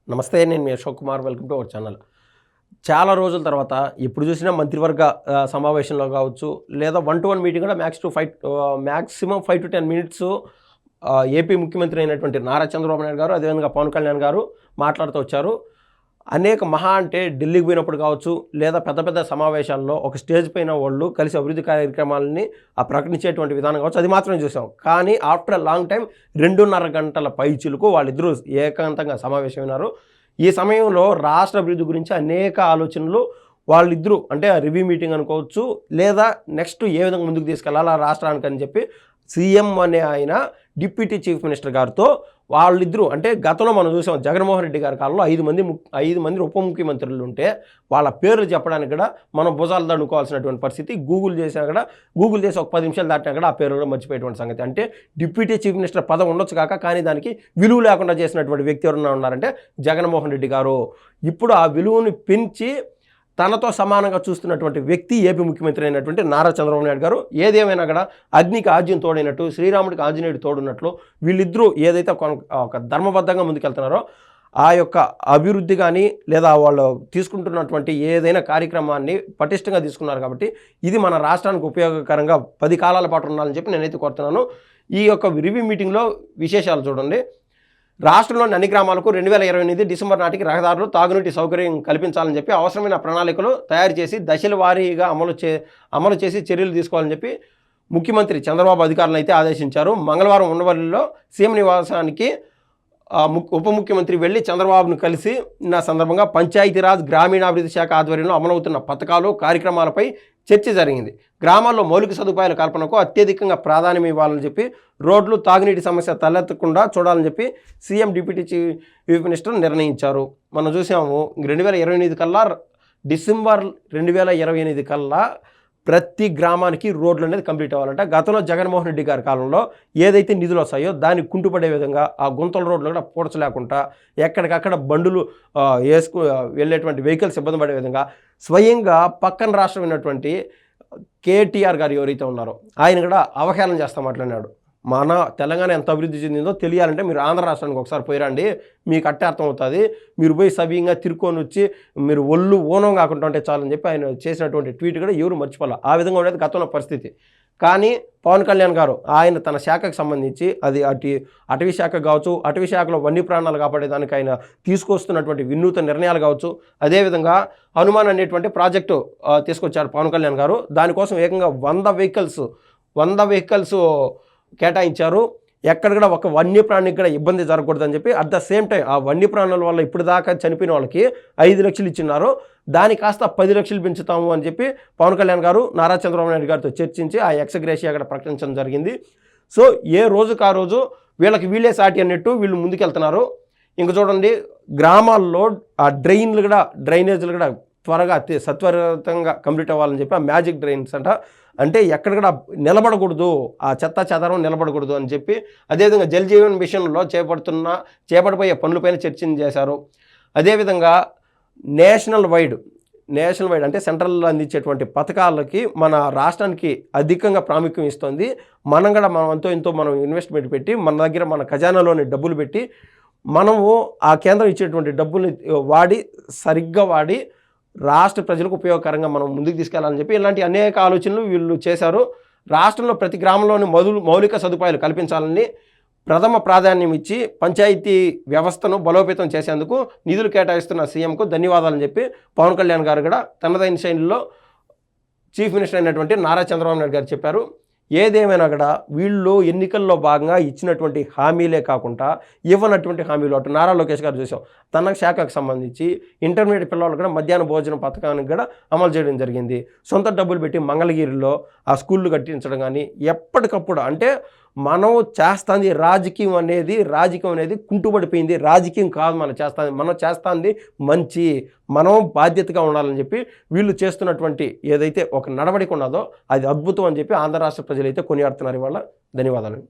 నమస్తే, నేను మీ Ashok Kumar. Welcome to our channel. చాలా రోజుల తర్వాత ఎప్పుడు చూసినా మంత్రివర్గ సమావేశంలో కావచ్చు, లేదా 1-to-1 మీటింగ్ కూడా మ్యాక్సిమం 5 to 10 మినిట్స్ ఏపీ ముఖ్యమంత్రి అయినటువంటి నారా చంద్రబాబు నాయుడు గారు, అదేవిధంగా పవన్ కళ్యాణ్ గారు మాట్లాడుతూ వచ్చారు. అనేక అంటే ఢిల్లీకి పోయినప్పుడు కావచ్చు, లేదా పెద్ద పెద్ద సమావేశాల్లో ఒక స్టేజ్ పైన వాళ్ళు కలిసి అభివృద్ధి కార్యక్రమాలని ప్రకటించేటువంటి విధానం కావచ్చు, అది మాత్రమే చూసాం. కానీ ఆఫ్టర్ లాంగ్ టైం 2.5 గంటల పైచిలకు వాళ్ళిద్దరూ ఏకాంతంగా సమావేశమైనారు. ఈ సమయంలో రాష్ట్ర అభివృద్ధి గురించి అనేక ఆలోచనలు వాళ్ళిద్దరూ, అంటే రివ్యూ మీటింగ్ అనుకోవచ్చు, లేదా నెక్స్ట్ ఏ విధంగా ముందుకు తీసుకెళ్లాలా రాష్ట్రానికి అని చెప్పి సీఎం అనే ఆయన డిప్యూటీ చీఫ్ మినిస్టర్ గారితో వాళ్ళిద్దరూ, అంటే గతంలో మనం చూసాం జగన్మోహన్ రెడ్డి గారి కాలంలో 5 మంది ఉప ముఖ్యమంత్రులు ఉంటే వాళ్ళ పేర్లు చెప్పడానికి కూడా మనం భుజాలు దండుకోవాల్సినటువంటి పరిస్థితి. గూగుల్ చేసి ఒక 10 నిమిషాలు దాటినా కూడా ఆ పేరు మర్చిపోయేటువంటి సంగతి. అంటే డిప్యూటీ చీఫ్ మినిస్టర్ పదం ఉండొచ్చు కాక, కానీ దానికి విలువ లేకుండా చేసినటువంటి వ్యక్తి ఎవరన్నా ఉన్నారంటే జగన్మోహన్ రెడ్డి గారు. ఇప్పుడు ఆ విలువను పెంచి తనతో సమానంగా చూస్తున్నటువంటి వ్యక్తి ఏపీ ముఖ్యమంత్రి అయినటువంటి నారా చంద్రబాబు నాయుడు గారు. ఏదేమైనా కూడా అగ్నికి ఆజ్యం తోడైనట్టు, శ్రీరాముడికి ఆంజనేయుడు తోడున్నట్లు వీళ్ళిద్దరూ ఏదైతే ఒక ధర్మబద్ధంగా ముందుకెళ్తున్నారో ఆ యొక్క అభివృద్ధి కానీ, లేదా వాళ్ళు తీసుకుంటున్నటువంటి ఏదైనా కార్యక్రమాన్ని పటిష్టంగా తీసుకున్నారు. కాబట్టి ఇది మన రాష్ట్రానికి ఉపయోగకరంగా 10 కాలాల పాటు ఉండాలని చెప్పి నేనైతే కోరుతున్నాను. ఈ యొక్క రివ్యూ మీటింగ్లో విశేషాలు చూడండి. రాష్ట్రంలోని అన్ని గ్రామాలకు 2028 డిసెంబర్ నాటికి రహదారులు, తాగునీటి సౌకర్యం కల్పించాలని చెప్పి అవసరమైన ప్రణాళికలు తయారు చేసి దశల వారీగా అమలు చేసి చర్యలు తీసుకోవాలని చెప్పి ముఖ్యమంత్రి చంద్రబాబు అధికారులను అయితే ఆదేశించారు. మంగళవారం ఉండవల్లిలో సీఎం నివాసానికి ఉప ముఖ్యమంత్రి వెళ్ళి చంద్రబాబును కలిసి నా సందర్భంగా పంచాయతీరాజ్ గ్రామీణాభివృద్ధి శాఖ ఆధ్వర్యంలో అమలవుతున్న పథకాలు, కార్యక్రమాలపై చర్చ జరిగింది. గ్రామాల్లో మౌలిక సదుపాయాల కల్పనకు అత్యధికంగా ప్రాధాన్యం ఇవ్వాలని చెప్పి, రోడ్లు, తాగునీటి సమస్య తలెత్తకుండా చూడాలని చెప్పి సీఎం డిప్యూటీ చీఫ్ మినిస్టర్ నిర్ణయించారు. మనం చూసాము 2028 కల్లా, డిసెంబర్ 2028 కల్లా ప్రతి గ్రామానికి రోడ్లు అనేది కంప్లీట్ అవ్వాలంట. గతంలో జగన్మోహన్ రెడ్డి గారి కాలంలో ఏదైతే నిధులు వస్తాయో దాన్ని కుంటుపడే విధంగా ఆ గుంతల రోడ్లు కూడా పూడ్చలేకుండా, ఎక్కడికక్కడ బండులు వెళ్ళేటువంటి వెహికల్స్ ఇబ్బంది పడే విధంగా స్వయంగా పక్కన రాష్ట్రమైనటువంటి కేటీఆర్ గారు ఎవరైతే ఉన్నారో ఆయన కూడా అవహేళన చేస్తా మాట్లాడినాడు. మన తెలంగాణ ఎంత అభివృద్ధి చెందిందో తెలియాలంటే మీరు ఆంధ్ర రాష్ట్రానికి ఒకసారి పోయిరండి, మీకు అట్టే అర్థం అవుతుంది. మీరు పోయి సవ్యంగా తిరుక్కొని వచ్చి మీరు ఒళ్ళు ఓనం కాకుండా ఉంటే చాలని చెప్పి ఆయన చేసినటువంటి ట్వీట్ కూడా ఎవరు మర్చిపోవాలి. ఆ విధంగా ఉండేది గతంలో పరిస్థితి. కానీ పవన్ కళ్యాణ్ గారు ఆయన తన శాఖకు సంబంధించి, అది అటవీ శాఖ కావచ్చు, అటవీ శాఖలో వన్యప్రాణాలు కాపాడేదానికి ఆయన తీసుకొస్తున్నటువంటి వినూత్న నిర్ణయాలు కావచ్చు, అదేవిధంగా హనుమాన్ అనేటువంటి ప్రాజెక్టు తీసుకొచ్చారు పవన్ కళ్యాణ్ గారు. దానికోసం ఏకంగా 100 వెహికల్స్ కేటాయించారు. ఎక్కడ కూడా ఒక వన్యప్రాణికి కూడా ఇబ్బంది జరగకూడదని చెప్పి, అట్ ద సేమ్ టైం ఆ వన్యప్రాణుల వల్ల ఇప్పుడు దాకా చనిపోయిన వాళ్ళకి 5 లక్షలు ఇచ్చినారు. దాని కాస్త 10 లక్షలు పెంచుతాము అని చెప్పి పవన్ కళ్యాణ్ గారు నారా చంద్రబాబు నాయుడు గారితో చర్చించి ఆ ఎక్స్గ్రేషియా కూడా ప్రకటించడం జరిగింది. సో ఏ రోజుకు ఆ రోజు వీళ్ళే సాటి అన్నట్టు వీళ్ళు ముందుకెళ్తున్నారు. ఇంక చూడండి, గ్రామాల్లో ఆ డ్రైనేజీలు కూడా త్వరగా సత్వరితంగా కంప్లీట్ అవ్వాలని చెప్పి ఆ మ్యాజిక్ డ్రైన్స్ అంటే ఎక్కడ కూడా నిలబడకూడదు, ఆ చెత్త చెదారం నిలబడకూడదు అని చెప్పి, అదేవిధంగా జల్ జీవన్ మిషన్లో చేపడబోయే పనులపైన చర్చను చేశారు. అదేవిధంగా నేషనల్ వైడ్ అంటే సెంట్రల్ అందించేటువంటి పథకాలకి మన రాష్ట్రానికి అధికంగా ప్రాముఖ్యం ఇస్తుంది. మనం కూడా ఎంతో ఇన్వెస్ట్మెంట్ పెట్టి మన దగ్గర మన ఖజానాలోని డబ్బులు పెట్టి మనము ఆ కేంద్రం ఇచ్చేటువంటి డబ్బుల్ని సరిగ్గా వాడి రాష్ట్ర ప్రజలకు ఉపయోగకరంగా మనం ముందుకు తీసుకెళ్లాలని చెప్పి ఇలాంటి అనేక ఆలోచనలు వీళ్ళు చేశారు. రాష్ట్రంలో ప్రతి గ్రామంలోని మౌలిక సదుపాయాలు కల్పించాలని ప్రథమ ప్రాధాన్యం ఇచ్చి పంచాయతీ వ్యవస్థను బలోపేతం చేసేందుకు నిధులు కేటాయిస్తున్న సీఎంకు ధన్యవాదాలని చెప్పి పవన్ కళ్యాణ్ గారు కూడా తనదైన శైలిలో చీఫ్ మినిస్టర్ అయినటువంటి నారా చంద్రబాబు నాయుడు గారు చెప్పారు. ఏదేమైనా కూడా వీళ్ళు ఎన్నికల్లో భాగంగా ఇచ్చినటువంటి హామీలే కాకుండా ఇవ్వనటువంటి హామీలు, అటు నారా లోకేష్ గారు చూసాం తన శాఖకు సంబంధించి ఇంటర్మీడియట్ పిల్లలు కూడా మధ్యాహ్న భోజన పథకానికి కూడా అమలు చేయడం జరిగింది. సొంత డబ్బులు పెట్టి మంగళగిరిలో ఆ స్కూళ్ళు కట్టించడం కానీ, ఎప్పటికప్పుడు అంటే మనం చేస్తుంది రాజకీయం అనేది కుంటుపడిపోయింది. రాజకీయం కాదు మనం చేస్తుంది మంచి, మనం బాధ్యతగా ఉండాలని చెప్పి వీళ్ళు చేస్తున్నటువంటి ఏదైతే ఒక నడవడిక ఉన్నదో అది అద్భుతం అని చెప్పి ఆంధ్ర రాష్ట్ర ప్రజలైతే కొనియాడుతున్నారు. ఇవాళ ధన్యవాదాలు.